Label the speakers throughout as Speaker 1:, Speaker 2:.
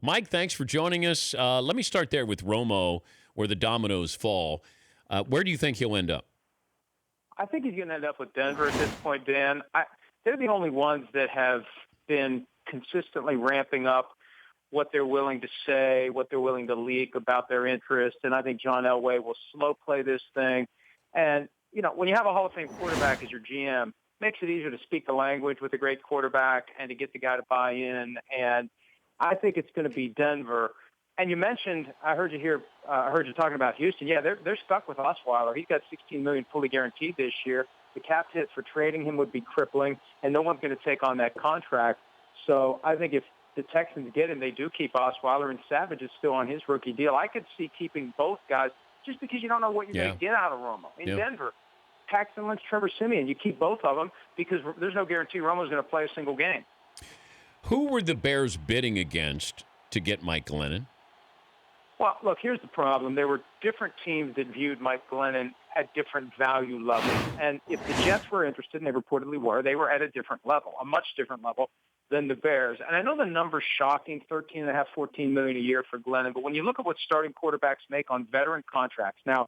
Speaker 1: Mike, thanks for joining us. Let me start there with Romo, where the dominoes fall. Where do you think he'll end up?
Speaker 2: I think he's going to end up with Denver at this point, Dan. They're the only ones that have been consistently ramping up what they're willing to say, what they're willing to leak about their interest. And I think John Elway will slow play this thing. And, when you have a Hall of Fame quarterback as your GM, it makes it easier to speak the language with a great quarterback and to get the guy to buy in. And I think it's going to be Denver. And you mentioned, I heard you talking about Houston. Yeah, they're stuck with Osweiler. He's got $16 million fully guaranteed this year. The cap hit for trading him would be crippling, and no one's going to take on that contract. So I think if the Texans get him, they do keep Osweiler, and Savage is still on his rookie deal. I could see keeping both guys just because you don't know what you're going to get out of Romo. In Denver, Paxton Lynch, Trevor Siemian, you keep both of them because there's no guarantee Romo's going to play a single game.
Speaker 1: Who were the Bears bidding against to get Mike Glennon?
Speaker 2: Well, look, here's the problem. There were different teams that viewed Mike Glennon at different value levels. And if the Jets were interested, and they reportedly were, they were at a different level, a much different level than the Bears. And I know the number's shocking, $13.5, $14 million a year for Glennon. But when you look at what starting quarterbacks make on veteran contracts, now,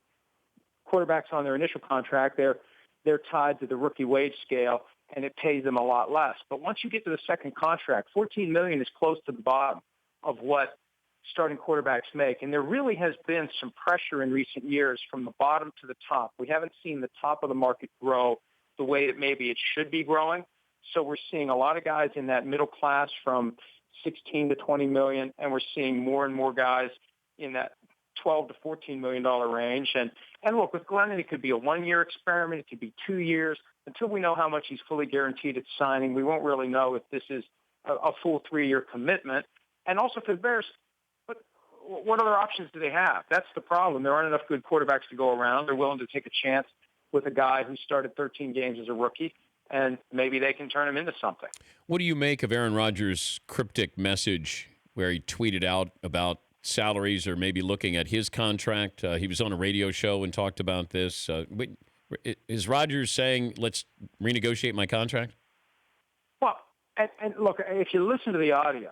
Speaker 2: quarterbacks on their initial contract, they're tied to the rookie wage scale, and it pays them a lot less. But once you get to the second contract, $14 million is close to the bottom of what starting quarterbacks make. And there really has been some pressure in recent years from the bottom to the top. We haven't seen the top of the market grow the way that maybe it should be growing. So we're seeing a lot of guys in that middle class from 16 to 20 million, and we're seeing more and more guys in that 12 to $14 million range. And look, with Glennon, it could be a one-year experiment. It could be 2 years. Until we know how much he's fully guaranteed at signing, we won't really know if this is a full 3-year commitment. And also for the Bears, what other options do they have? That's the problem. There aren't enough good quarterbacks to go around. They're willing to take a chance with a guy who started 13 games as a rookie, and maybe they can turn him into something.
Speaker 1: What do you make of Aaron Rodgers' cryptic message where he tweeted out about salaries or maybe looking at his contract? He was on a radio show and talked about this. Is Rodgers saying, let's renegotiate my contract?
Speaker 2: Well, and look, if you listen to the audio,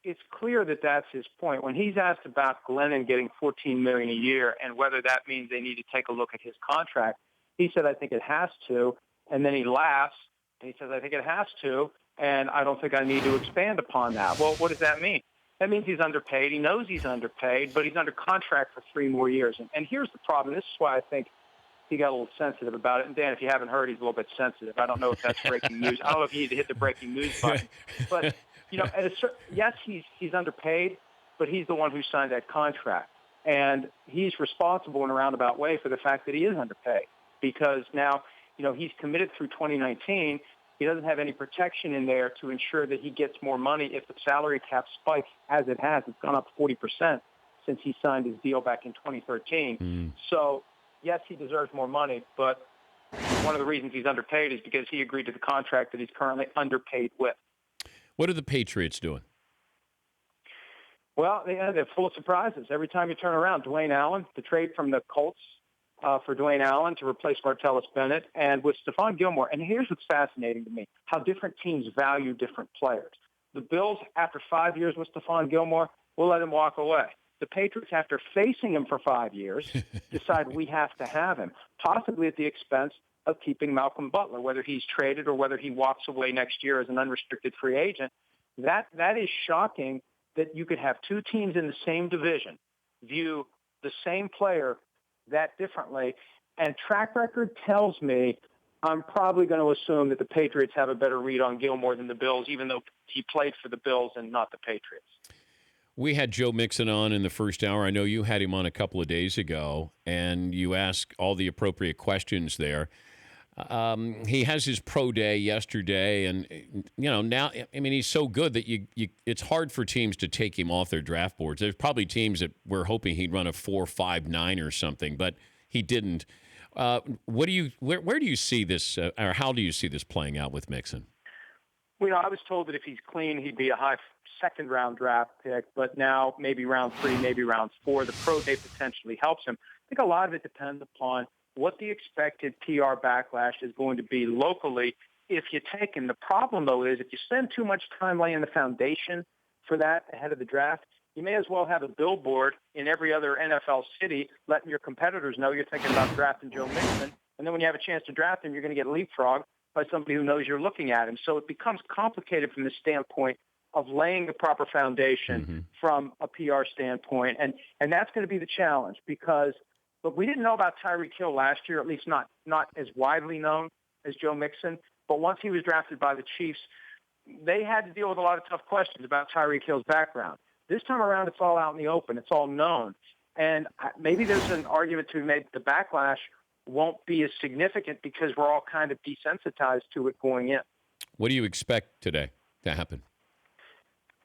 Speaker 2: it's clear that that's his point. When he's asked about Glennon getting $14 million a year and whether that means they need to take a look at his contract, he said, I think it has to. And then he laughs and he says, I think it has to. And I don't think I need to expand upon that. Well, what does that mean? That means he's underpaid. He knows he's underpaid, but he's under contract for 3 more years. And here's the problem. This is why I think he got a little sensitive about it. And, Dan, if you haven't heard, he's a little bit sensitive. I don't know if that's breaking news. I don't know if you need to hit the breaking news button. But, yes, he's underpaid, but he's the one who signed that contract. And he's responsible in a roundabout way for the fact that he is underpaid because now, he's committed through 2019. He doesn't have any protection in there to ensure that he gets more money if the salary cap spikes as it has. It's gone up 40% since he signed his deal back in 2013. So, yes, he deserves more money, but one of the reasons he's underpaid is because he agreed to the contract that he's currently underpaid with.
Speaker 1: What are the Patriots doing?
Speaker 2: Well, they're full of surprises. Every time you turn around, Dwayne Allen, the trade from the Colts for Dwayne Allen to replace Martellus Bennett, and with Stephon Gilmore. And here's what's fascinating to me, how different teams value different players. The Bills, after 5 years with Stephon Gilmore, will let him walk away. The Patriots, after facing him for 5 years, decide we have to have him, possibly at the expense of keeping Malcolm Butler, whether he's traded or whether he walks away next year as an unrestricted free agent. That is shocking that you could have two teams in the same division view the same player that differently. And track record tells me I'm probably going to assume that the Patriots have a better read on Gilmore than the Bills, even though he played for the Bills and not the Patriots.
Speaker 1: We had Joe Mixon on in the first hour. I know you had him on a couple of days ago, and you asked all the appropriate questions there. He has his pro day yesterday, and now he's so good that it's hard for teams to take him off their draft boards. There's probably teams that were hoping he'd run a 4.59 or something, but he didn't. Where do you see this, or how do you see this playing out with Mixon?
Speaker 2: Well, I was told that if he's clean, he'd be a high second-round draft pick, but now maybe round 3, maybe round 4. The pro day potentially helps him. I think a lot of it depends upon what the expected PR backlash is going to be locally if you take him. The problem, though, is if you spend too much time laying the foundation for that ahead of the draft, you may as well have a billboard in every other NFL city letting your competitors know you're thinking about drafting Joe Mixon. And then when you have a chance to draft him, you're going to get leapfrogged by somebody who knows you're looking at him. So it becomes complicated from the standpoint of laying the proper foundation from a PR standpoint. And that's going to be the challenge because, look, we didn't know about Tyreek Hill last year, at least not as widely known as Joe Mixon. But once he was drafted by the Chiefs, they had to deal with a lot of tough questions about Tyreek Hill's background. This time around, it's all out in the open. It's all known. And maybe there's an argument to be made that the backlash won't be as significant because we're all kind of desensitized to it going in.
Speaker 1: What do you expect today to happen?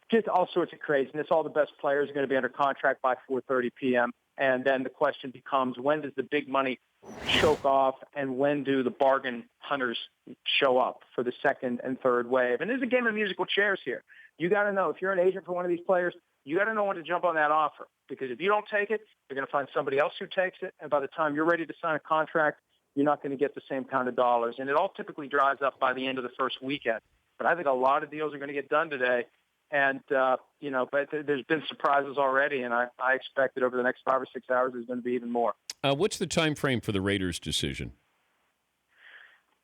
Speaker 2: Just all sorts of craziness. All the best players are going to be under contract by 4:30 p.m. And then the question becomes, when does the big money choke off and when do the bargain hunters show up for the second and third wave? And there's a game of musical chairs here. You got to know, if you're an agent for one of these players, you got to know when to jump on that offer. Because if you don't take it, you're going to find somebody else who takes it. And by the time you're ready to sign a contract, you're not going to get the same kind of dollars. And it all typically dries up by the end of the first weekend. But I think a lot of deals are going to get done today. And, but there's been surprises already, and I expect that over the next 5 or 6 hours there's going to be even more.
Speaker 1: What's the time frame for the Raiders' decision?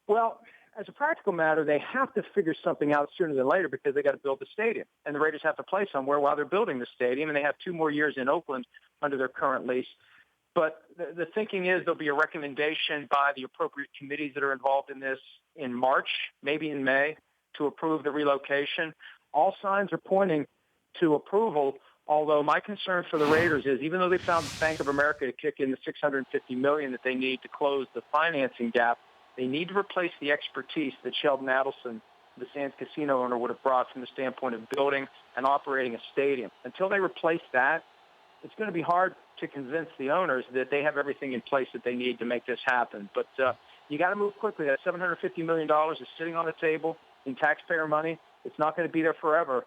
Speaker 2: Well, as a practical matter, they have to figure something out sooner than later because they got to build the stadium. And the Raiders have to play somewhere while they're building the stadium, and they have 2 more years in Oakland under their current lease. But the thinking is there'll be a recommendation by the appropriate committees that are involved in this in March, maybe in May, to approve the relocation. All signs are pointing to approval, although my concern for the Raiders is even though they found Bank of America to kick in the $650 million that they need to close the financing gap, they need to replace the expertise that Sheldon Adelson, the Sands Casino owner, would have brought from the standpoint of building and operating a stadium. Until they replace that, it's going to be hard to convince the owners that they have everything in place that they need to make this happen. But you got to move quickly. That $750 million is sitting on the table in taxpayer money. It's not going to be there forever,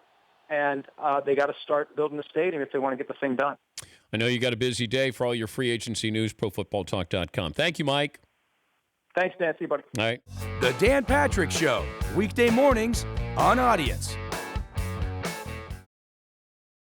Speaker 2: and they got to start building the stadium if they want to get the thing done.
Speaker 1: I know you got a busy day. For all your free agency news, ProFootballTalk.com. Thank you, Mike.
Speaker 2: Thanks, Nancy, buddy.
Speaker 1: All right.
Speaker 3: The Dan Patrick Show, weekday mornings on Audience.